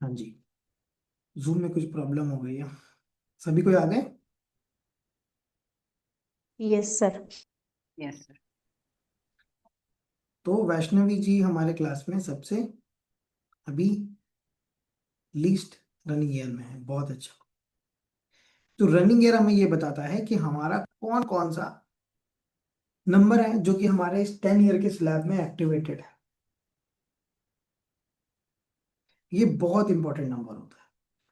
हाँ जी। जूम में कुछ प्रॉब्लम हो गई है। सभी कोई आ गए? Yes sir. Yes sir. तो वैष्णवी जी हमारे क्लास में सबसे अभी लीस्ट रनिंग ईयर में है। बहुत अच्छा। तो रनिंग ईयर हमें ये बताता है कि हमारा कौन कौन सा नंबर है जो कि हमारे इस 10 ईयर के स्लैब में एक्टिवेटेड है। ये बहुत इंपॉर्टेंट नंबर होता है।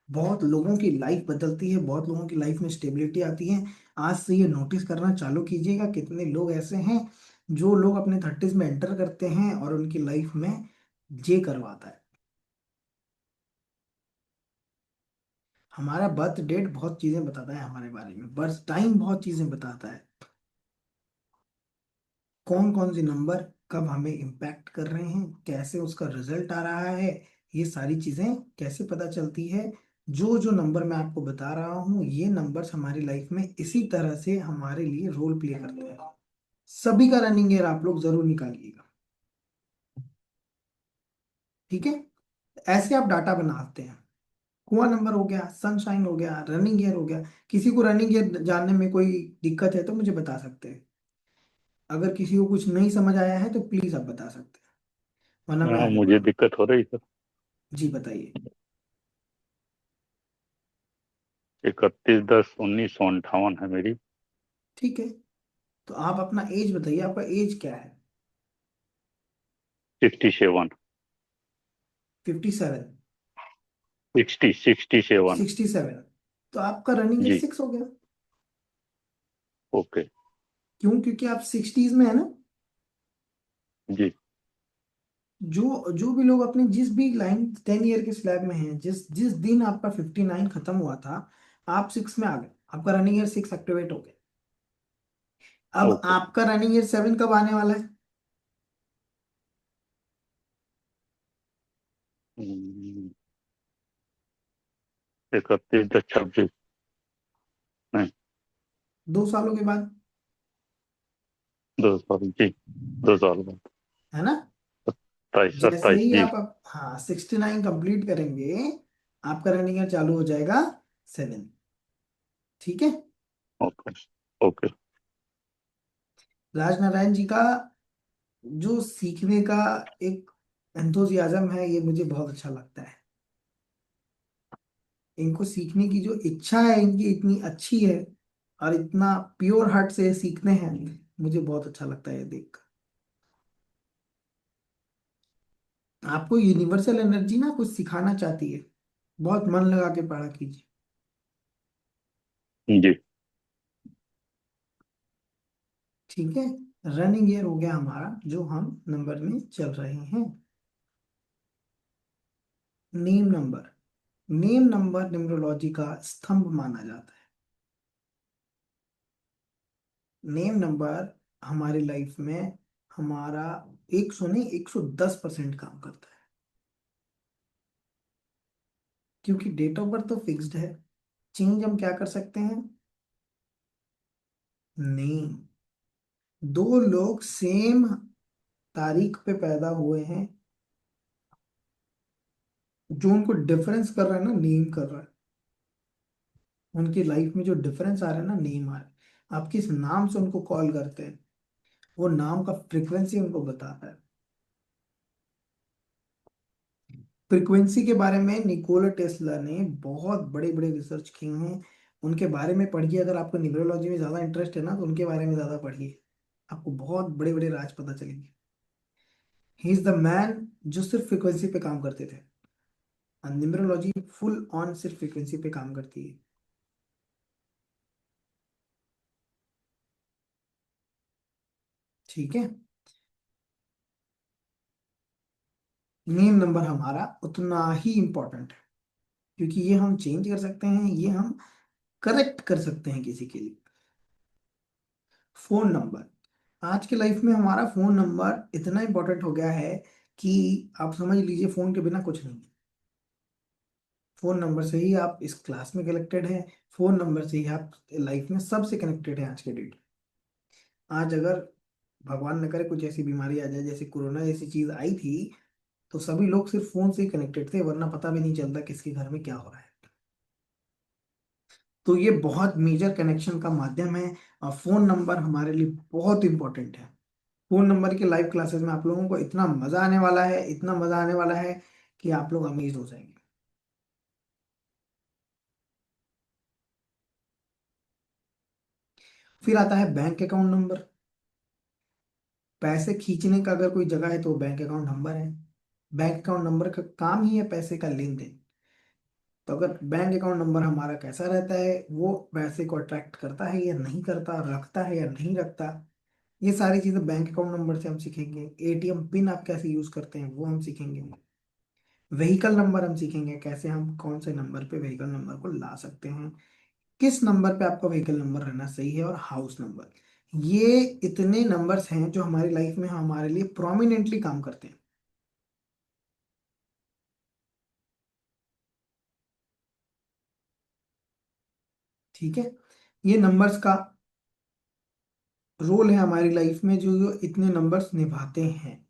बहुत लोगों की लाइफ बदलती है, बहुत लोगों की लाइफ में स्टेबिलिटी आती है। आज से ये नोटिस करना चालू कीजिएगा, कितने लोग ऐसे हैं जो लोग अपने 30s में एंटर करते हैं और उनकी लाइफ में ये करवाता है। हमारा बर्थ डेट बहुत चीजें बताता है हमारे बारे में, बर्थ टाइम बहुत चीजें बताता है। कौन कौन से नंबर कब हमें इम्पैक्ट कर रहे हैं, कैसे उसका रिजल्ट आ रहा है, ये सारी चीजें कैसे पता चलती है। जो जो नंबर मैं आपको बता रहा हूँ, ये नंबर्स हमारी लाइफ में इसी तरह से हमारे लिए रोल प्ले करते हैं। सभी का रनिंग ईयर आप लोग जरूर निकालिएगा। ठीक है? ऐसे आप डाटा बनाते हैं। कुआं नंबर हो गया, सनशाइन हो गया, रनिंग ईयर हो गया। किसी को रनिंग ईयर जानने में कोई दिक्कत है तो मुझे बता सकते हैं। अगर किसी को कुछ नहीं समझ आया है तो प्लीज आप बता सकते हैं, वरना मैं हाँ, आगे मुझे बढ़ूँ। दिक्कत हो रही सर। जी बताइए। 31/10/1958 है मेरी। ठीक है, तो आप अपना एज बताइए, आपका एज क्या है? 67। 57? 67। 67? तो आपका रनिंग ईयर जी। 6 हो गया। ओके। क्यों? क्योंकि आप 60s में है ना। जी। जो जो भी लोग अपने जिस भी लाइन 10 ईयर के स्लैब में हैं, जिस जिस दिन आपका 59 खत्म हुआ था, आप 6 में आ गए, आपका रनिंग ईयर 6 एक्टिवेट हो गया। अब ओके। आपका रनिंग ईयर 7 कब आने वाला है? 31/10/26। नहीं, 2 सालों के बाद। 2 साल जी। 2 साल बाद। है ना? 27 27 जैसे ही जी। आप हाँ 69 कंप्लीट करेंगे, आपका रनिंग ईयर चालू हो जाएगा 7। ठीक है? ओके। ओके। राजनारायण जी का जो सीखने का एक एंथुजियाज्म है, ये मुझे बहुत अच्छा लगता है। इनको सीखने की जो इच्छा है इनकी इतनी अच्छी है, और इतना प्योर हार्ट से सीखते हैं, मुझे बहुत अच्छा लगता है ये देख। आपको यूनिवर्सल एनर्जी ना कुछ सिखाना चाहती है, बहुत मन लगा के पढ़ा कीजिए। जी। ठीक है? रनिंग ईयर हो गया हमारा, जो हम नंबर में चल रहे हैं। Name number. Name number numerology का स्तंभ माना जाता है। नेम नंबर हमारी लाइफ में हमारा 100 नहीं 110% काम करता है। क्योंकि डेट ऑफ बर्थ तो फिक्स्ड है, चेंज हम क्या कर सकते हैं? नहीं। दो लोग सेम तारीख पे पैदा हुए हैं, जो उनको डिफरेंस कर रहा है ना, नेम कर रहा है। उनकी लाइफ में जो डिफरेंस आ रहा है ना, नेम आ रहा है। आप किस नाम से उनको कॉल करते हैं, वो नाम का फ्रीक्वेंसी उनको बताता है। फ्रीक्वेंसी के बारे में निकोला टेस्ला ने बहुत बड़े बड़े रिसर्च किए हैं। उनके बारे में पढ़िए। अगर आपको न्यूमरोलॉजी में ज़्यादा इंटरेस्ट है ना, तो उनके बारे में ज़्यादा पढ़िए, आपको बहुत बड़े बड़े राज पता चलेंगे। ही इज द मैन जो सिर्फ फ्रीक्वेंसी पे काम करते थे। न्यूमरोलॉजी फुल ऑन सिर्फ फ्रीक्वेंसी पे काम करती है। ठीक है? नेम नंबर हमारा उतना ही इंपॉर्टेंट है, क्योंकि ये हम चेंज कर सकते हैं, ये हम करेक्ट कर सकते हैं किसी के लिए। Phone number. आज के लाइफ में हमारा फोन नंबर इतना इंपॉर्टेंट हो गया है कि आप समझ लीजिए फोन के बिना कुछ नहीं है। फोन नंबर से ही आप इस क्लास में कनेक्टेड हैं। फोन नंबर से ही आप लाइफ में सबसे कनेक्टेड हैं आज के डेट। आज अगर भगवान न करे कुछ ऐसी बीमारी आ जाए, जैसे कोरोना जैसी चीज आई थी, तो सभी लोग सिर्फ फोन से ही कनेक्टेड थे, वरना पता भी नहीं चलता किसके घर में क्या हो रहा है। तो ये बहुत मेजर कनेक्शन का माध्यम है, और फोन नंबर हमारे लिए बहुत इंपॉर्टेंट है। फोन नंबर के लाइव क्लासेस में आप लोगों को इतना मजा आने वाला है, इतना मजा आने वाला है कि आप लोग अमेज हो जाएंगे। फिर आता है बैंक अकाउंट नंबर। पैसे खींचने का अगर कोई जगह है तो बैंक अकाउंट नंबर है। बैंक अकाउंट नंबर का काम ही है पैसे का लेन देन। तो अगर बैंक अकाउंट नंबर हमारा कैसा रहता है, वो पैसे को अट्रैक्ट करता है या नहीं करता, रखता है या नहीं रखता, ये सारी चीजें बैंक अकाउंट नंबर से हम सीखेंगे। एटीएम पिन आप कैसे यूज करते हैं वो हम सीखेंगे। व्हीकल नंबर हम सीखेंगे, कैसे हम कौन से नंबर पे व्हीकल नंबर को ला सकते हैं, किस नंबर पे आपका व्हीकल नंबर रहना सही है, और हाउस नंबर। ये इतने नंबर्स हैं जो हमारी लाइफ में हमारे लिए प्रोमिनेंटली काम करते हैं। ठीक है। ये नंबर्स का रोल है हमारी लाइफ में, जो इतने नंबर्स निभाते हैं।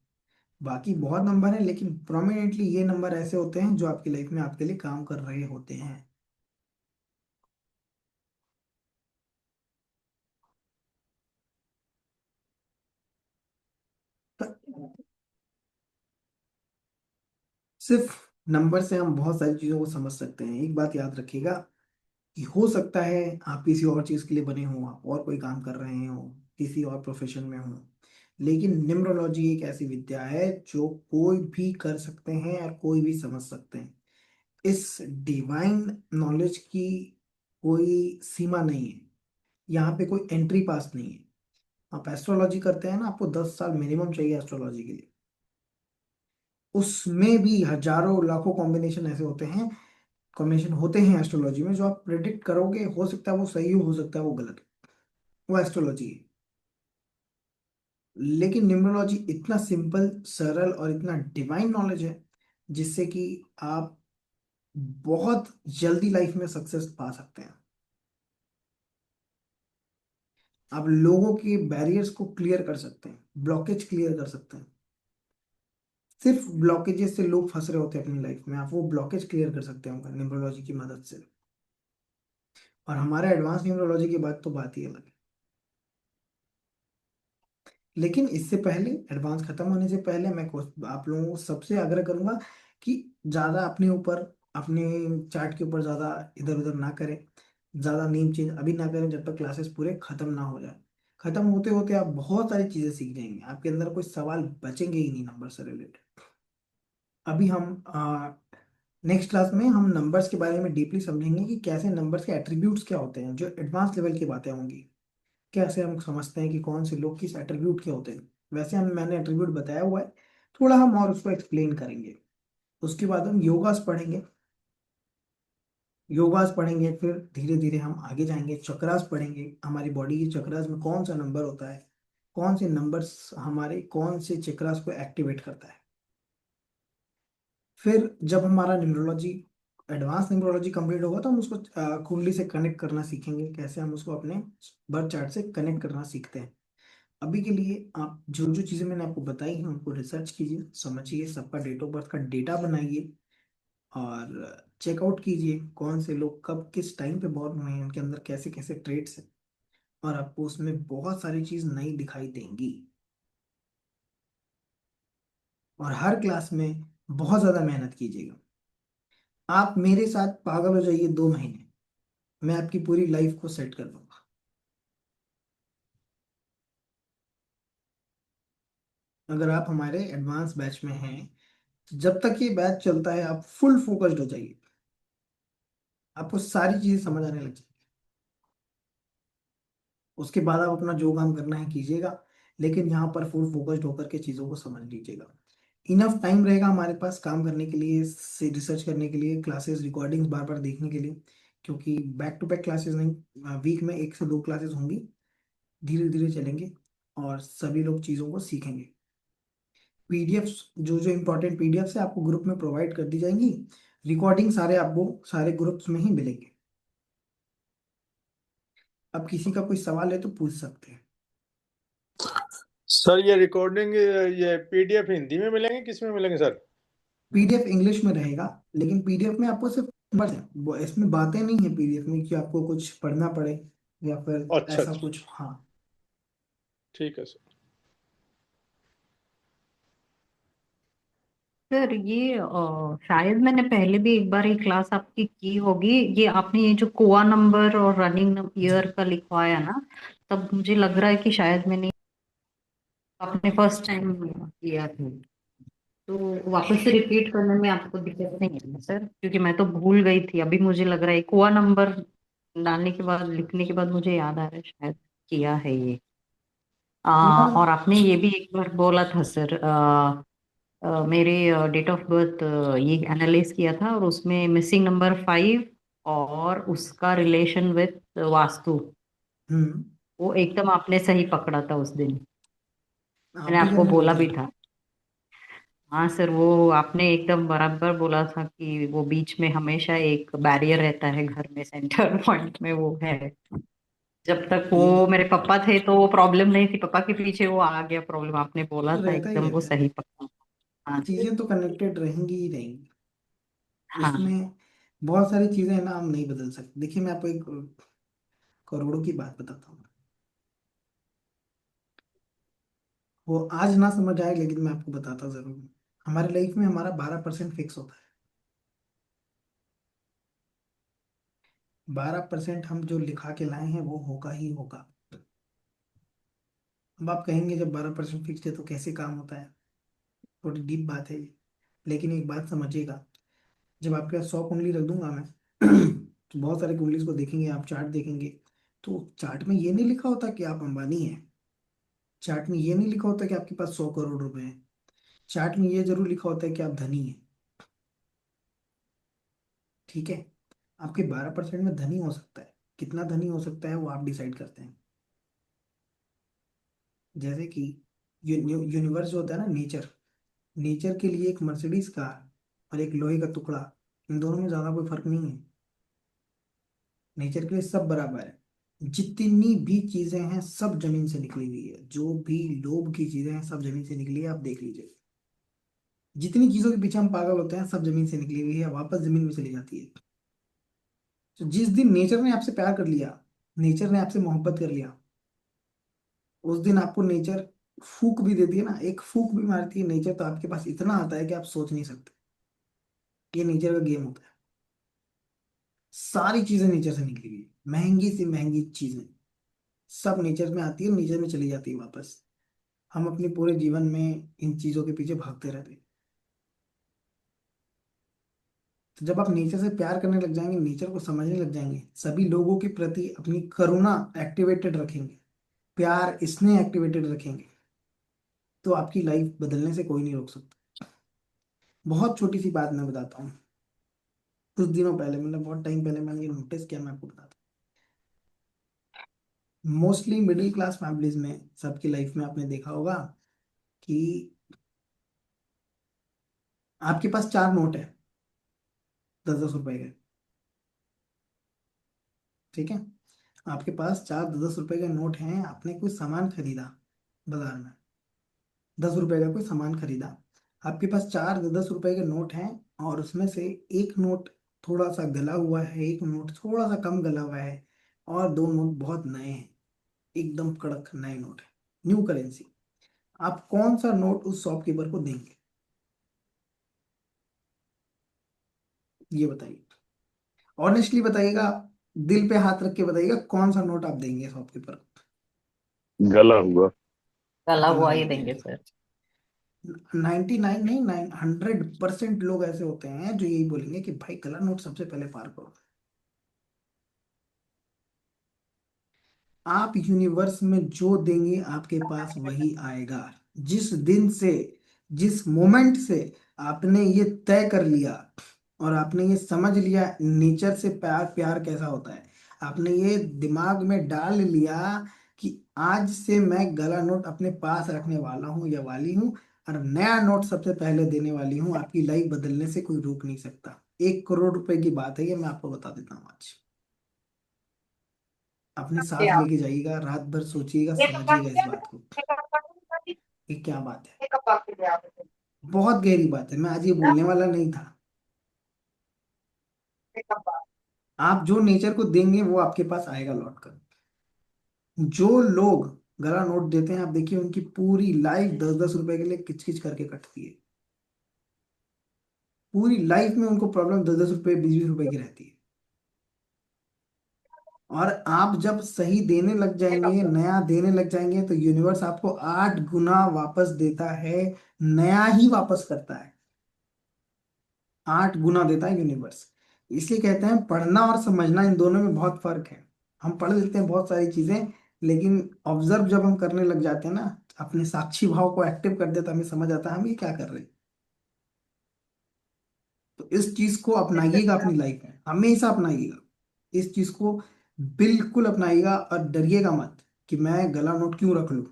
बाकी बहुत नंबर हैं, लेकिन प्रोमिनेंटली ये नंबर ऐसे होते हैं जो आपकी लाइफ में आपके लिए काम कर रहे होते हैं। तो सिर्फ नंबर से हम बहुत सारी चीजों को समझ सकते हैं। एक बात याद रखिएगा कि हो सकता है आप किसी और चीज के लिए बने हो, आप और कोई काम कर रहे हो, किसी और प्रोफेशन में हो, लेकिन न्यूमरोलॉजी एक ऐसी विद्या है जो कोई भी कर सकते हैं और कोई भी समझ सकते हैं। इस डिवाइन नॉलेज की कोई सीमा नहीं है। यहाँ पे कोई एंट्री पास नहीं है। आप एस्ट्रोलॉजी करते हैं ना, आपको 10 साल मिनिमम चाहिए एस्ट्रोलॉजी के लिए। उसमें भी हजारों लाखों कॉम्बिनेशन ऐसे होते हैं, कॉम्बिनेशन होते हैं एस्ट्रोलॉजी में, जो आप प्रेडिक्ट करोगे, हो सकता है वो सही हो सकता है वो गलत हो। वो एस्ट्रोलॉजी है। लेकिन न्यूमरोलॉजी इतना सिंपल, सरल और इतना डिवाइन नॉलेज है, जिससे कि आप बहुत जल्दी लाइफ में सक्सेस पा सकते हैं। आप लोगों के बैरियर्स को क्लियर कर सकते हैं, ब्लॉकेज क्लियर कर सकते हैं। सिर्फ ब्लॉकेजेस से लोग फंस रहे होते हैं अपनी लाइफ में, आप वो ब्लॉकेज क्लियर कर सकते हैं न्यूमरोलॉजी की मदद से। और हमारा एडवांस न्यूमरोलॉजी की बात तो बात ही अलग है। लेकिन इससे पहले, एडवांस खत्म होने से पहले, मैं आप लोगों को सबसे आग्रह करूंगा कि ज़्यादा अपने ऊपर, अपने चार्ट के ऊपर ज़्यादा इधर उधर ना करें। ज़्यादा नेम चेंज अभी ना करें जब तक क्लासेस पूरे खत्म ना हो जाए। खत्म होते होते आप बहुत सारी चीज़ें सीख जाएंगे, आपके अंदर कोई सवाल बचेंगे ही नहीं नंबर से रिलेटेड। अभी हम नेक्स्ट क्लास में हम नंबर्स के बारे में डीपली समझेंगे कि कैसे नंबर्स के एट्रीब्यूट्स क्या होते हैं, जो एडवांस लेवल की बातें होंगी। कैसे हम समझते हैं कि कौन से लोग किस एट्रीब्यूट के होते हैं। वैसे हम मैंने एट्रीब्यूट बताया हुआ है, थोड़ा हम और उसको एक्सप्लेन करेंगे। उसके बाद हम योगास पढ़ेंगे। योगास पढ़ेंगे, फिर धीरे धीरे हम आगे जाएंगे, चक्रास पढ़ेंगे, हमारी बॉडी के चक्रास में कौन सा नंबर होता है, कौन से नंबर्स हमारे कौन से चक्रास को एक्टिवेट करता है। फिर जब हमारा न्यूमरोलॉजी, एडवांस न्यूमरोलॉजी कंप्लीट होगा, तो हम उसको कुंडली से कनेक्ट करना सीखेंगे, कैसे हम उसको अपने बर्थ चार्ट से कनेक्ट करना सीखते हैं। अभी के लिए आप जो जो चीज़ें मैंने आपको बताई हैं उनको रिसर्च कीजिए, समझिए, सबका डेट ऑफ बर्थ का डेटा बनाइए, और चेकआउट कीजिए कौन से लोग कब किस टाइम पे बॉर्न हुए हैं, उनके अंदर कैसे कैसे ट्रेड्स हैं। और आपको उसमें बहुत सारी चीज़ नई दिखाई देंगी। और हर क्लास में बहुत ज़्यादा मेहनत कीजिएगा। आप मेरे साथ पागल हो जाइए 2 महीने, मैं आपकी पूरी लाइफ को सेट कर दूंगा। अगर आप हमारे एडवांस बैच में हैं, तो जब तक ये बैच चलता है आप फुल फोकस्ड हो जाइए, आपको सारी चीजें समझ आने लग जाएगी। उसके बाद आप अपना जो काम करना है कीजिएगा, लेकिन यहाँ पर फुल फोकस्ड होकर के चीज़ों को समझ लीजिएगा। इनफ टाइम रहेगा हमारे पास काम करने के लिए, से रिसर्च करने के लिए, क्लासेस रिकॉर्डिंग्स बार बार देखने के लिए, क्योंकि बैक टू बैक क्लासेस नहीं, वीक में 1 से 2 क्लासेस होंगी। धीरे धीरे चलेंगे और सभी लोग चीज़ों को सीखेंगे। पीडीएफ, जो जो इम्पोर्टेंट पीडीएफ है आपको ग्रुप में प्रोवाइड कर दी जाएंगी। रिकॉर्डिंग सारे आपको सारे ग्रुप्स में ही मिलेंगे। अब किसी का कोई सवाल है तो पूछ सकते हैं। सर ये रिकॉर्डिंग, ये पीडीएफ हिंदी में मिलेंगे, किस में मिलेंगे सर? पीडीएफ इंग्लिश में रहेगा, लेकिन पीडीएफ में आपको सिर्फ नंबर है, वो इसमें बातें नहीं है पीडीएफ में कि आपको कुछ पढ़ना पड़े या फिर अच्छा ऐसा अच्छा। कुछ। हाँ। ठीक है सर। सर ये शायद मैंने पहले भी एक बार ये क्लास आपकी की होगी। ये आपने ये जो कोआ नंबर और रनिंग जी। ईयर का लिखवाया ना, तब मुझे लग रहा है कि शायद मैंने आपने फर्स्ट टाइम किया था। तो वापस से रिपीट करने में आपको दिक्कत नहीं है ना सर? क्योंकि मैं तो भूल गई थी, अभी मुझे लग रहा है कोआ नंबर डालने के बाद, लिखने के बाद मुझे याद आ रहा है शायद किया है ये। हाँ। और आपने ये भी एक बार बोला था सर, मेरे डेट ऑफ बर्थ ये एनालाइज किया था, और उसमें मिसिंग नंबर 5 और उसका रिलेशन विथ वास्तु, हम्म। वो एकदम आपने सही पकड़ा था उस दिन। आप मैंने भी आपको करने लग बोला गए। भी था। हाँ सर, वो आपने एकदम बराबर बोला था कि वो बीच में हमेशा एक बैरियर रहता है घर में, सेंटर पॉइंट में वो है। जब तक ये तो वो मेरे पापा थे तो वो प्रॉब्लम नहीं थी, पापा के पीछे वो आ गया प्रॉब्लम, आपने बोला था रहता ही एकदम है वो फिर, सही पकड़ा। हाँ सर। चीजें तो कनेक्टेड रहेंगी ही रहेंगी हाँ। उसमें। बहुत सारी चीजें हैं ना, हम नहीं बदल सकते। देखिए मैं आपको एक करोड़ों की बात बताता हूँ। वो आज ना समझ आए, लेकिन मैं आपको बताता जरूर हूँ। हमारे लाइफ में हमारा 12% फिक्स होता है। 12% हम जो लिखा के लाए हैं वो होगा ही होगा। अब आप कहेंगे जब 12% फिक्स है तो कैसे काम होता है? थोड़ी डीप बात है ये। लेकिन एक बात समझिएगा, जब आपके पास 100 कुंडली रख दूंगा मैं तो बहुत सारे कुंडली को देखेंगे आप, चार्ट देखेंगे, तो चार्ट में ये नहीं लिखा होता कि आप अंबानी हैं। चार्ट में ये नहीं लिखा होता कि आपके पास 100 करोड़ रुपए हैं। चार्ट में ये जरूर लिखा होता है कि आप धनी हैं। ठीक है। आपके 12% में धनी हो सकता है, कितना धनी हो सकता है वो आप डिसाइड करते हैं। जैसे कि यूनिवर्स जो होता है ना, नेचर, नेचर के लिए एक मर्सिडीज कार और एक लोहे का टुकड़ा, इन दोनों में ज्यादा कोई फर्क नहीं है। नेचर के लिए सब बराबर है। जितनी भी चीजें हैं सब जमीन से निकली हुई है, जो भी लोभ की चीजें हैं सब जमीन से निकली है, आप देख लीजिए। जितनी चीजों के पीछे हम पागल होते हैं सब जमीन से निकली हुई है, वापस जमीन में चली जाती है। तो जिस दिन नेचर ने आपसे प्यार कर लिया, नेचर ने आपसे मोहब्बत कर लिया, उस दिन आपको नेचर फूक भी देती है ना, एक फूक भी मारती है नेचर, तो आपके पास इतना आता है कि आप सोच नहीं सकते। ये नेचर का गेम होता है। सारी चीजें नेचर से निकली हुई है, महंगी से महंगी चीजें सब नेचर में आती है, नेचर में चली जाती है वापस। हम अपने पूरे जीवन में इन चीजों के पीछे भागते रहते हैं। तो जब आप नेचर से प्यार करने लग जाएंगे, नेचर को समझने लग जाएंगे, सभी लोगों के प्रति अपनी करुणा एक्टिवेटेड रखेंगे, प्यार स्नेह एक्टिवेटेड रखेंगे, तो आपकी लाइफ बदलने से कोई नहीं रोक सकता। बहुत छोटी सी बात मैं बताता हूँ। कुछ दिनों पहले, मतलब बहुत टाइम पहले मैंने ये नोटिस किया, मैं आपको बताता हूँ। मोस्टली मिडिल क्लास फैमिलीज में सबकी लाइफ में आपने देखा होगा कि आपके पास 4 नोट है, 10-10 रुपए के। ठीक है। आपके पास 4 10 रुपए के नोट हैं, आपने कोई सामान खरीदा बाजार में, 10 रुपए का कोई सामान खरीदा। आपके पास 4 10 रुपए के नोट हैं, और उसमें से एक नोट थोड़ा सा गला हुआ है, एक नोट थोड़ा सा कम गला हुआ है, और दो नोट बहुत नए हैं, एकदम कड़क नए नोट है, न्यू करेंसी। आप कौन सा नोट उस शॉपकीपर को देंगे? ये बताइए, ऑनेस्टली बताइएगा, दिल पे हाथ रख के बताइएगा, कौन सा नोट आप देंगे शॉपकीपर को? गला हुआ। गला गला हुआ ही हुआ देंगे देंगे। सर। 99 नहीं, 100% लोग ऐसे होते हैं जो यही बोलेंगे कि भाई कलर नोट सबसे पहले पार करो। आप यूनिवर्स में जो देंगे आपके पास वही आएगा। जिस दिन से, जिस मोमेंट से आपने ये तय कर लिया, और आपने ये समझ लिया नेचर से प्यार, प्यार कैसा होता है, आपने ये दिमाग में डाल लिया कि आज से मैं गला नोट अपने पास रखने वाला हूँ या वाली हूँ, और नया नोट सबसे पहले देने वाली हूँ, आपकी लाइफ बदलने से कोई रोक नहीं सकता। 1 करोड़ रुपए की बात है ये, मैं आपको बता देता हूँ आज। अपने साथ लेके जाइएगा, रात भर सोचिएगा, समझिएगा इस बात को, ये क्या बात है। बहुत गहरी बात है, मैं आज ये बोलने वाला नहीं था। आप जो नेचर को देंगे वो आपके पास आएगा लौट कर। जो लोग गला नोट देते हैं, आप देखिए उनकी पूरी लाइफ 10-10 रुपए के लिए किचकिच करके कटती है। पूरी लाइफ में उनको प्रॉब्लम 10-10 रुपए 20-20 रुपए की रहती है। और आप जब सही देने लग जाएंगे, नया देने लग जाएंगे, तो यूनिवर्स आपको 8 गुना वापस देता है। नया ही वापस करता है। 8 गुना देता है यूनिवर्स। इसलिए कहते हैं पढ़ना और समझना, इन दोनों में बहुत फर्क है। हम पढ़ लेते हैं बहुत सारी चीजें, लेकिन ऑब्जर्व जब हम करने लग जाते हैं ना, अपने साक्षी भाव को एक्टिव कर देता, हमें समझ आता है हम ये क्या कर रहे हैं। तो इस चीज को अपनाइएगा अपनी लाइफ में, हमेशा अपनाइएगा इस चीज को। बिल्कुल अपनाइएगा और डरिएगा मत कि मैं गला नोट क्यों रख लूं।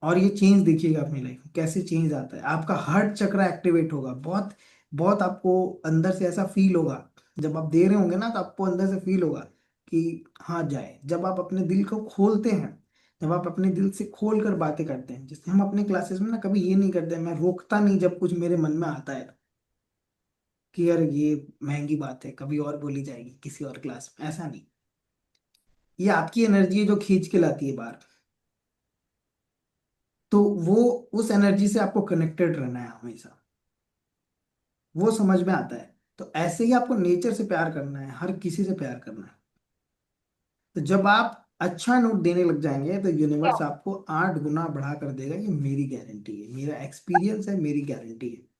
और ये चेंज देखिएगा अपनी लाइफ में कैसे चेंज आता है। आपका हार्ट चक्र एक्टिवेट होगा, बहुत बहुत आपको अंदर से ऐसा फील होगा। जब आप दे रहे होंगे ना, तो आपको अंदर से फील होगा कि हाँ जाए। जब आप अपने दिल को खोलते हैं, जब आप अपने दिल से खोल कर बातें करते हैं, जैसे हम अपने क्लासेस में ना कभी ये नहीं करते, मैं रोकता नहीं जब कुछ मेरे मन में आता है कि यार ये महंगी बात है, कभी और बोली जाएगी किसी और क्लास में, ऐसा नहीं। ये आपकी एनर्जी है जो खींच के लाती है बाहर। तो वो उस एनर्जी से आपको कनेक्टेड रहना है हमेशा। वो समझ में आता है। तो ऐसे ही आपको नेचर से प्यार करना है, हर किसी से प्यार करना है। तो जब आप अच्छा नोट देने लग जाएंगे, तो यूनिवर्स आपको 8 गुना बढ़ा कर देगा। ये मेरी गारंटी है, मेरा एक्सपीरियंस है, मेरी गारंटी है।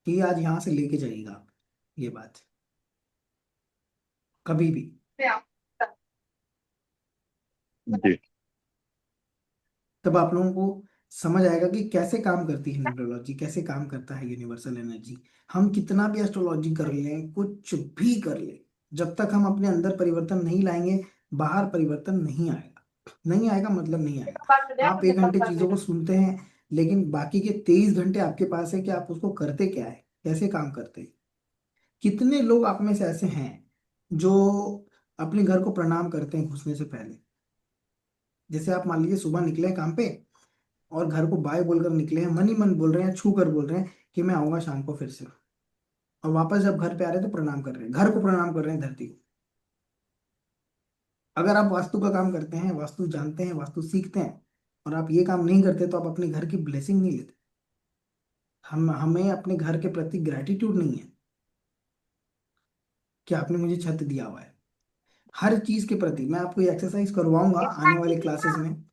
ये आज यहाँ से लेके जाइएगा आप ये बात, कभी भी। जी। तब आप लोगों को समझ आएगा कि कैसे काम करती है न्यूमरोलॉजी, कैसे काम करता है यूनिवर्सल एनर्जी। हम कितना भी एस्ट्रोलॉजी कर लें, कुछ भी कर लें, जब तक हम अपने अंदर परिवर्तन नहीं लाएंगे, बाहर परिवर्तन नहीं आएगा। नहीं आएगा मतलब नहीं आएगा। आप 1 घंटे चीजों को सुनते हैं, लेकिन बाकी के 23 घंटे आपके पास है कि आप उसको करते क्या है, कैसे काम करते हैं। कितने लोग आप में से ऐसे हैं जो अपने घर को प्रणाम करते हैं घुसने से पहले। जैसे आप मान लीजिए सुबह निकले हैं काम पे, और घर को बाय बोलकर निकले हैं, मन ही मन बोल रहे हैं, छू कर बोल रहे हैं कि मैं आऊंगा शाम को फिर से। और वापस जब घर पे आ रहे हैं तो प्रणाम कर रहे हैं, घर को प्रणाम कर रहे हैं, धरती को। अगर आप वास्तु का काम करते हैं, वास्तु जानते हैं, वास्तु सीखते हैं, और आप ये काम नहीं करते, तो आप अपने घर की ब्लेसिंग नहीं लेते। हमें अपने घर के प्रति ग्रेटिट्यूड नहीं है कि आपने मुझे छत दिया हुआ है। हर चीज के प्रति मैं आपको ये एक्सरसाइज करवाऊंगा आने वाले क्लासेस में।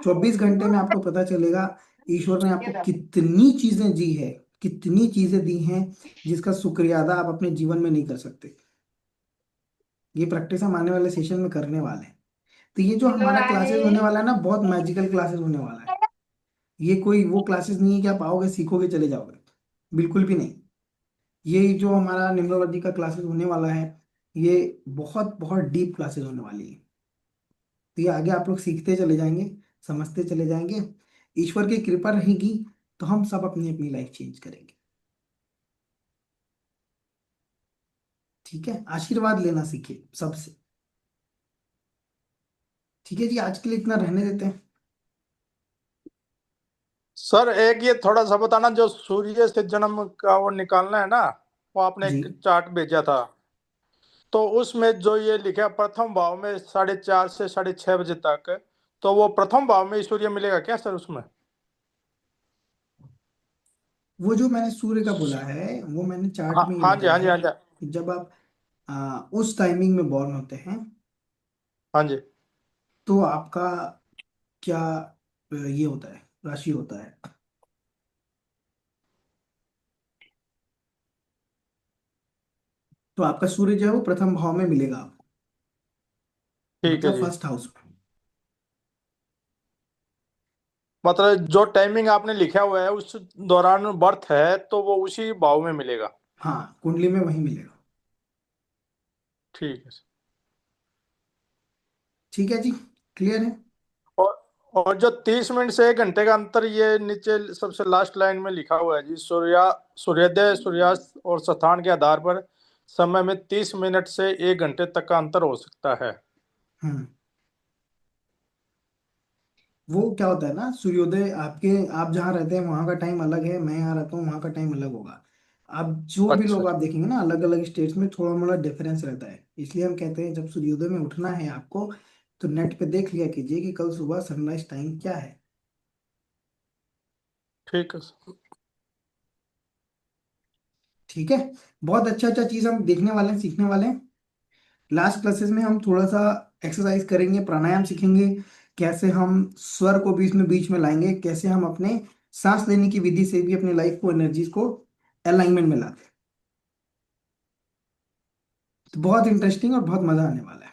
24 घंटे में आपको पता चलेगा ईश्वर ने आपको कितनी चीजें दी है, कितनी चीजें दी हैं, जिसका शुक्रिया अदा आप अपने जीवन में नहीं कर सकते। ये प्रैक्टिस हम आने वाले सेशन में करने वाले हैं। तो ये जो हमारा क्लासेस होने वाला है ना, बहुत मैजिकल क्लासेस होने वाला है। ये कोई वो क्लासेस नहीं है कि आप आओगे सीखोगे चले जाओगे, बिल्कुल भी नहीं। ये जो हमारा न्यूमरोलॉजी का क्लासेस होने वाला है, ये बहुत बहुत डीप क्लासेस होने वाली है। तो ये आगे आप लोग सीखते चले जाएंगे, समझते चले जाएंगे। ईश्वर की कृपा रहेगी तो हम सब अपनी अपनी लाइफ चेंज करेंगे। ठीक है, आशीर्वाद लेना सीखिए सबसे। ठीक है जी, आज के लिए इतना रहने देते हैं। सर एक ये थोड़ा सा बताना, जो सूर्य से जन्म का वो निकालना है ना, वो आपने जी, एक चार्ट भेजा था, तो उसमें जो ये लिखा है प्रथम भाव में 4:30 से 6:30 बजे तक, तो वो प्रथम भाव में ही सूर्य मिलेगा क्या सर उसमें? वो जो मैंने सूर्य का बोला है, वो मैंने चार्ट हाँ में ये हाँ जी, बताया हाँ जी, है हाँ जी। कि जब आप उस टाइमिंग में बॉर्न होते हैं, हाँ जी। तो आपका क्या ये होता है, राशि होता है। तो आपका सूर्य जो है वो प्रथम भाव में मिलेगा आपको, ठीक है मतलब जी। फर्स्ट हाउस में। मतलब जो टाइमिंग आपने लिखा हुआ है उस दौरान बर्थ है, तो वो उसी भाव में मिलेगा। हाँ, कुंडली में वही मिलेगा। ठीक है सर। ठीक है जी, क्लियर है। और और जो 30 मिनट से 1 घंटे का अंतर, ये नीचे सबसे लास्ट लाइन में लिखा हुआ है जी, सूर्योदय सूर्यास्त और स्थान के आधार पर समय में 30 मिनट से 1 घंटे तक का अंतर हो सकता है। हम्म। वो क्या होता है ना, सूर्योदय आपके, आप जहाँ रहते हैं वहाँ का टाइम अलग है, मैं यहाँ रहता हूँ वहाँ का टाइम अलग होगा। अब जो भी अच्छा लोग अच्छा। आप देखेंगे ना, अलग अलग स्टेट्स में थोड़ा मोड़ा डिफरेंस रहता है। इसलिए हम कहते हैं जब सूर्योदय में उठना है आपको, तो नेट पे देख लिया कीजिए कि कल सुबह सनराइज टाइम क्या है। ठीक है सर। ठीक है। बहुत अच्छा अच्छा चीज हम देखने वाले हैं, सीखने वाले हैं। लास्ट क्लासेस में हम थोड़ा सा एक्सरसाइज करेंगे, प्राणायाम सीखेंगे, कैसे हम स्वर को बीच में लाएंगे, कैसे हम अपने सांस लेने की विधि से भी अपनी लाइफ को, एनर्जीज को अलाइनमेंट में लाते हैं। तो बहुत इंटरेस्टिंग और बहुत मजा आने वाला है।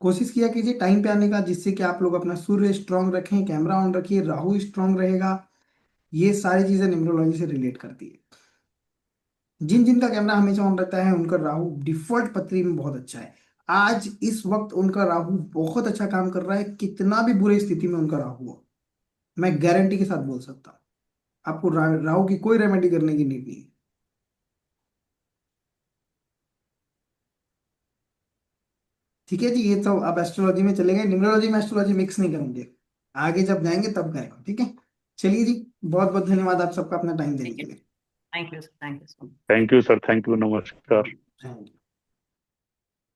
कोशिश किया कीजिए टाइम पे आने का, जिससे कि आप लोग अपना सूर्य स्ट्रांग रखें, कैमरा ऑन रखिए, राहु स्ट्रांग रहेगा। ये सारी चीजें न्यूमरोलॉजी से रिलेट करती है। जिन जिन का कैमरा हमेशा ऑन रहता है उनका राहु डिफॉल्ट पत्री में बहुत अच्छा है। आज इस वक्त उनका राहु बहुत अच्छा काम कर रहा है, कितना भी बुरी स्थिति में उनका राहु हो, मैं गारंटी के साथ बोल सकता हूँ। आपको राहु की कोई रेमेडी करने की नीड नहीं है। ठीक है जी, ये तो अब एस्ट्रोलॉजी में चले गए, न्यूमरोलॉजी में एस्ट्रोलॉजी मिक्स नहीं करेंगे, आगे जब जाएंगे तब करेंगे। ठीक है। चलिए जी, बहुत बहुत धन्यवाद आप सबका अपना टाइम देने थैंक के यू, लिए। Thank you, thank you so much. Thank you sir, thank you, नमस्कार। Thank you.